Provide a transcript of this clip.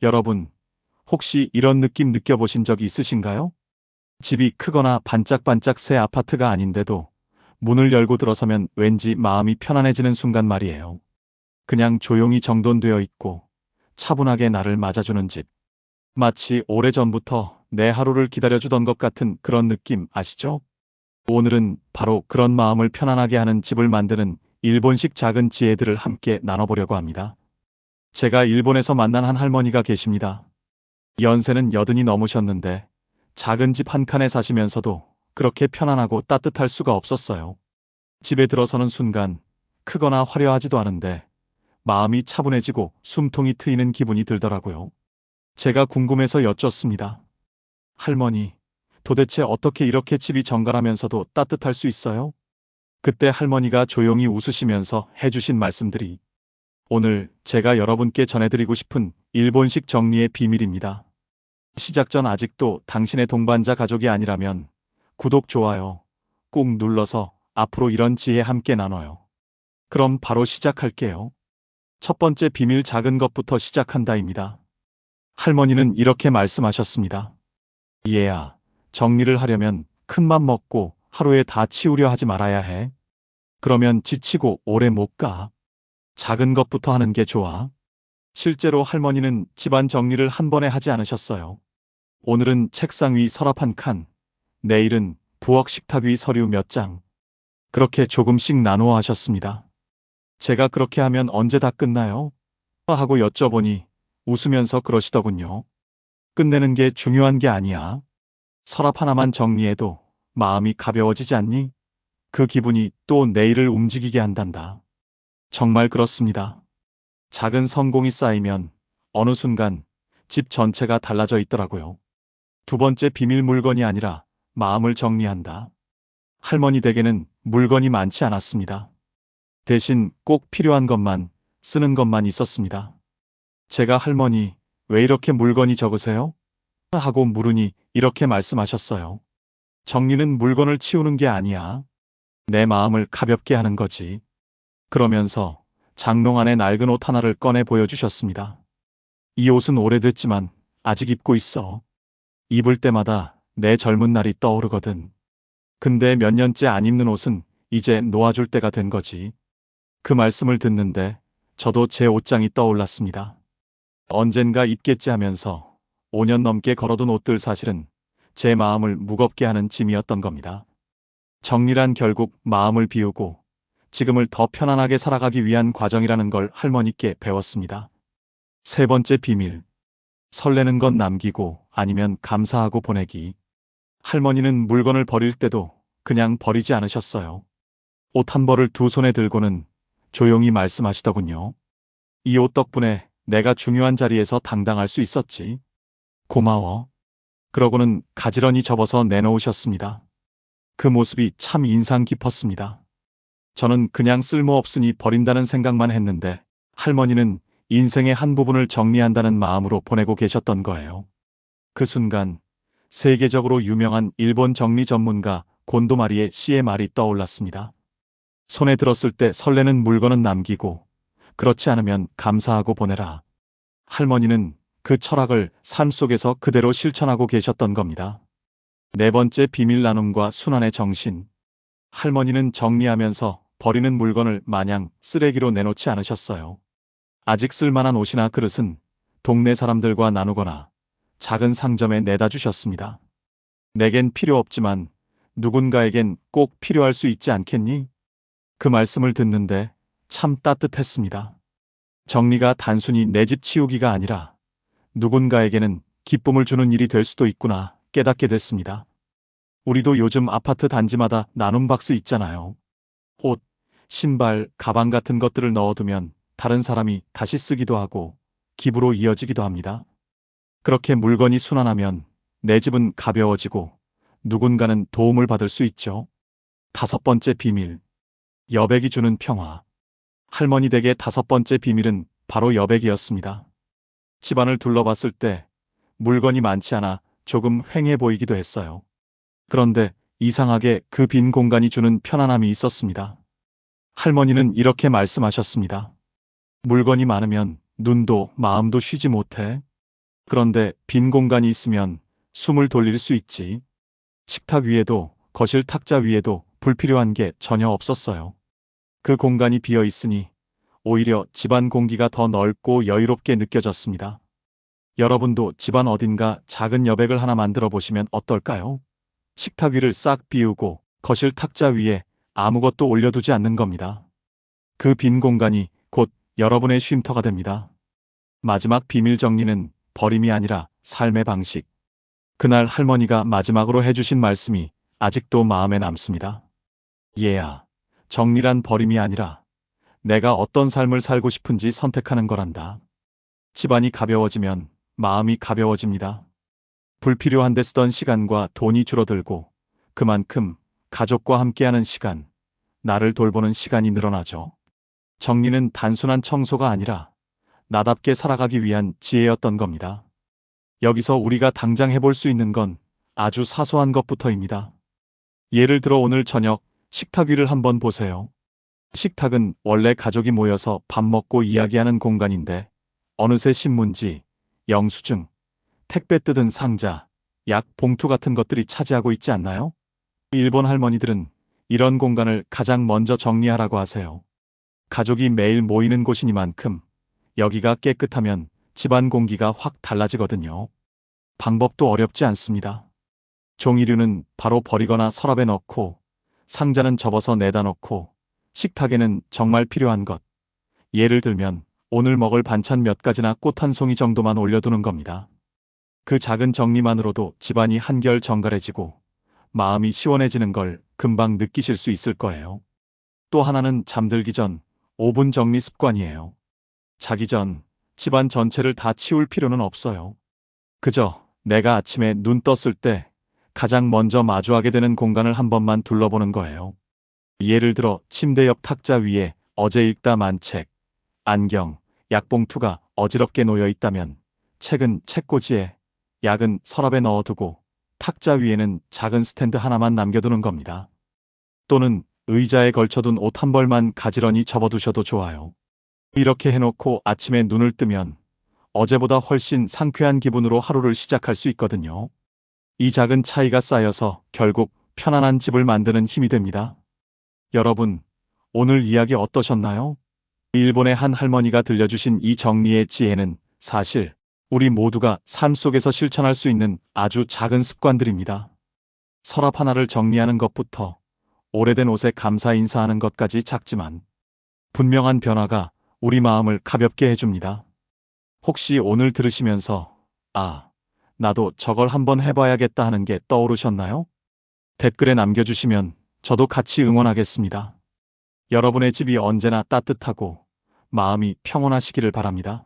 여러분, 혹시 이런 느낌 느껴보신 적 있으신가요? 집이 크거나 반짝반짝 새 아파트가 아닌데도 문을 열고 들어서면 왠지 마음이 편안해지는 순간 말이에요. 그냥 조용히 정돈되어 있고 차분하게 나를 맞아주는 집. 마치 오래전부터 내 하루를 기다려주던 것 같은 그런 느낌 아시죠? 오늘은 바로 그런 마음을 편안하게 하는 집을 만드는 일본식 작은 지혜들을 함께 나눠보려고 합니다. 제가 일본에서 만난 한 할머니가 계십니다. 연세는 80이 넘으셨는데 작은 집 한 칸에 사시면서도 그렇게 편안하고 따뜻할 수가 없었어요. 집에 들어서는 순간 크거나 화려하지도 않은데 마음이 차분해지고 숨통이 트이는 기분이 들더라고요. 제가 궁금해서 여쭙습니다. 할머니, 도대체 어떻게 이렇게 집이 정갈하면서도 따뜻할 수 있어요? 그때 할머니가 조용히 웃으시면서 해주신 말씀들이 오늘 제가 여러분께 전해드리고 싶은 일본식 정리의 비밀입니다. 시작 전 아직도 당신의 동반자 가족이 아니라면 구독, 좋아요 꾹 눌러서 앞으로 이런 지혜 함께 나눠요. 그럼 바로 시작할게요. 첫 번째 비밀, 작은 것부터 시작한다입니다. 할머니는 이렇게 말씀하셨습니다. 얘야, 정리를 하려면 큰 맘 먹고 하루에 다 치우려 하지 말아야 해. 그러면 지치고 오래 못 가. 작은 것부터 하는 게 좋아. 실제로 할머니는 집안 정리를 한 번에 하지 않으셨어요. 오늘은 책상 위 서랍 한 칸, 내일은 부엌 식탁 위 서류 몇 장. 그렇게 조금씩 나누어 하셨습니다. 제가 그렇게 하면 언제 다 끝나요? 하고 여쭤보니 웃으면서 그러시더군요. 끝내는 게 중요한 게 아니야. 서랍 하나만 정리해도 마음이 가벼워지지 않니? 그 기분이 또 내일을 움직이게 한단다. 정말 그렇습니다. 작은 성공이 쌓이면 어느 순간 집 전체가 달라져 있더라고요. 두 번째 비밀, 물건이 아니라 마음을 정리한다. 할머니 댁에는 물건이 많지 않았습니다. 대신 꼭 필요한 것만, 쓰는 것만 있었습니다. 제가 할머니, 왜 이렇게 물건이 적으세요? 하고 물으니 이렇게 말씀하셨어요. 정리는 물건을 치우는 게 아니야. 내 마음을 가볍게 하는 거지. 그러면서 장롱 안에 낡은 옷 하나를 꺼내 보여주셨습니다. 이 옷은 오래됐지만 아직 입고 있어. 입을 때마다 내 젊은 날이 떠오르거든. 근데 몇 년째 안 입는 옷은 이제 놓아줄 때가 된 거지. 그 말씀을 듣는데 저도 제 옷장이 떠올랐습니다. 언젠가 입겠지 하면서 5년 넘게 걸어둔 옷들, 사실은 제 마음을 무겁게 하는 짐이었던 겁니다. 정리란 결국 마음을 비우고 지금을 더 편안하게 살아가기 위한 과정이라는 걸 할머니께 배웠습니다. 세 번째 비밀. 설레는 건 남기고 아니면 감사하고 보내기. 할머니는 물건을 버릴 때도 그냥 버리지 않으셨어요. 옷 한 벌을 두 손에 들고는 조용히 말씀하시더군요. 이 옷 덕분에 내가 중요한 자리에서 당당할 수 있었지. 고마워. 그러고는 가지런히 접어서 내놓으셨습니다. 그 모습이 참 인상 깊었습니다. 저는 그냥 쓸모없으니 버린다는 생각만 했는데 할머니는 인생의 한 부분을 정리한다는 마음으로 보내고 계셨던 거예요. 그 순간 세계적으로 유명한 일본 정리 전문가 곤도마리의 시의 말이 떠올랐습니다. 손에 들었을 때 설레는 물건은 남기고 그렇지 않으면 감사하고 보내라. 할머니는 그 철학을 삶 속에서 그대로 실천하고 계셨던 겁니다. 네 번째 비밀, 나눔과 순환의 정신. 할머니는 정리하면서 버리는 물건을 마냥 쓰레기로 내놓지 않으셨어요. 아직 쓸만한 옷이나 그릇은 동네 사람들과 나누거나 작은 상점에 내다 주셨습니다. 내겐 필요 없지만 누군가에겐 꼭 필요할 수 있지 않겠니? 그 말씀을 듣는데 참 따뜻했습니다. 정리가 단순히 내 집 치우기가 아니라 누군가에게는 기쁨을 주는 일이 될 수도 있구나 깨닫게 됐습니다. 우리도 요즘 아파트 단지마다 나눔 박스 있잖아요. 옷, 신발, 가방 같은 것들을 넣어두면 다른 사람이 다시 쓰기도 하고 기부로 이어지기도 합니다. 그렇게 물건이 순환하면 내 집은 가벼워지고 누군가는 도움을 받을 수 있죠. 다섯 번째 비밀. 여백이 주는 평화. 할머니 댁의 다섯 번째 비밀은 바로 여백이었습니다. 집안을 둘러봤을 때 물건이 많지 않아 조금 휑해 보이기도 했어요. 그런데 이상하게 그 빈 공간이 주는 편안함이 있었습니다. 할머니는 이렇게 말씀하셨습니다. 물건이 많으면 눈도 마음도 쉬지 못해. 그런데 빈 공간이 있으면 숨을 돌릴 수 있지. 식탁 위에도 거실 탁자 위에도 불필요한 게 전혀 없었어요. 그 공간이 비어 있으니 오히려 집안 공기가 더 넓고 여유롭게 느껴졌습니다. 여러분도 집안 어딘가 작은 여백을 하나 만들어 보시면 어떨까요? 식탁 위를 싹 비우고 거실 탁자 위에 아무것도 올려두지 않는 겁니다. 그 빈 공간이 곧 여러분의 쉼터가 됩니다. 마지막 비밀 정리는 버림이 아니라 삶의 방식. 그날 할머니가 마지막으로 해주신 말씀이 아직도 마음에 남습니다. 얘야, 정리란 버림이 아니라 내가 어떤 삶을 살고 싶은지 선택하는 거란다. 집안이 가벼워지면 마음이 가벼워집니다. 불필요한 데 쓰던 시간과 돈이 줄어들고 그만큼 가족과 함께하는 시간, 나를 돌보는 시간이 늘어나죠. 정리는 단순한 청소가 아니라 나답게 살아가기 위한 지혜였던 겁니다. 여기서 우리가 당장 해볼 수 있는 건 아주 사소한 것부터입니다. 예를 들어 오늘 저녁 식탁 위를 한번 보세요. 식탁은 원래 가족이 모여서 밥 먹고 이야기하는 공간인데 어느새 신문지, 영수증, 택배 뜯은 상자, 약 봉투 같은 것들이 차지하고 있지 않나요? 일본 할머니들은 이런 공간을 가장 먼저 정리하라고 하세요. 가족이 매일 모이는 곳이니만큼 여기가 깨끗하면 집안 공기가 확 달라지거든요. 방법도 어렵지 않습니다. 종이류는 바로 버리거나 서랍에 넣고, 상자는 접어서 내다 놓고, 식탁에는 정말 필요한 것, 예를 들면 오늘 먹을 반찬 몇 가지나 꽃 한 송이 정도만 올려두는 겁니다. 그 작은 정리만으로도 집안이 한결 정갈해지고 마음이 시원해지는 걸 금방 느끼실 수 있을 거예요. 또 하나는 잠들기 전 5분 정리 습관이에요. 자기 전 집안 전체를 다 치울 필요는 없어요. 그저 내가 아침에 눈 떴을 때 가장 먼저 마주하게 되는 공간을 한 번만 둘러보는 거예요. 예를 들어 침대 옆 탁자 위에 어제 읽다 만 책, 안경, 약봉투가 어지럽게 놓여 있다면 책은 책꽂이에, 약은 서랍에 넣어두고 탁자 위에는 작은 스탠드 하나만 남겨두는 겁니다. 또는 의자에 걸쳐둔 옷 한 벌만 가지런히 접어두셔도 좋아요. 이렇게 해놓고 아침에 눈을 뜨면 어제보다 훨씬 상쾌한 기분으로 하루를 시작할 수 있거든요. 이 작은 차이가 쌓여서 결국 편안한 집을 만드는 힘이 됩니다. 여러분, 오늘 이야기 어떠셨나요? 일본의 한 할머니가 들려주신 이 정리의 지혜는 사실 우리 모두가 삶 속에서 실천할 수 있는 아주 작은 습관들입니다. 서랍 하나를 정리하는 것부터 오래된 옷에 감사 인사하는 것까지 작지만 분명한 변화가 우리 마음을 가볍게 해줍니다. 혹시 오늘 들으시면서 나도 저걸 한번 해봐야겠다 하는 게 떠오르셨나요? 댓글에 남겨주시면 저도 같이 응원하겠습니다. 여러분의 집이 언제나 따뜻하고 마음이 평온하시기를 바랍니다.